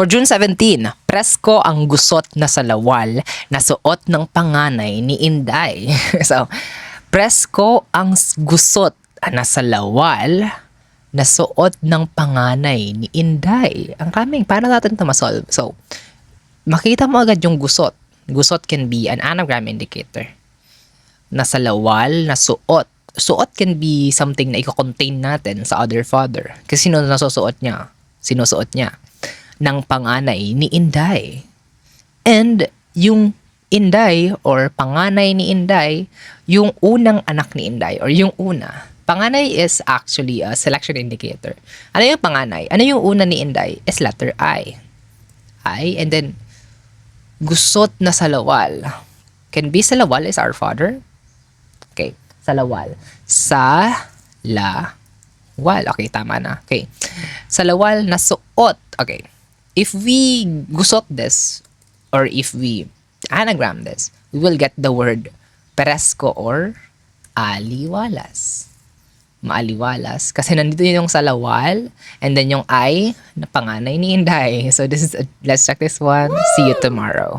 For June 17, presko ang gusot na salawal na suot ng panganay ni Inday. So, presko ang gusot na salawal na suot ng panganay ni Inday. Ang kaming, paano natin ito masolve? So, makita mo agad yung gusot. Gusot can be an anagram indicator. Na salawal na suot. Suot can be something na i-contain natin sa other father. Kasi sino nasusuot niya? Sinusuot niya ng panganay ni Inday. And yung Inday or panganay ni Inday, yung unang anak ni Inday or yung una. Panganay is actually a selection indicator. Ano yung panganay? Ano yung una ni Inday? Is letter I. I, and then gusot na salawal. Can be salawal is our father. Okay, salawal. Salawal. Okay, tama na. Okay. Salawal na suot. Okay. If we gusot this, or if we anagram this, we will get the word presko or aliwalas. Maaliwalas. Kasi nandito yung salawal, and then yung I na panganay ni Inday. So this is, let's check this one. See you tomorrow.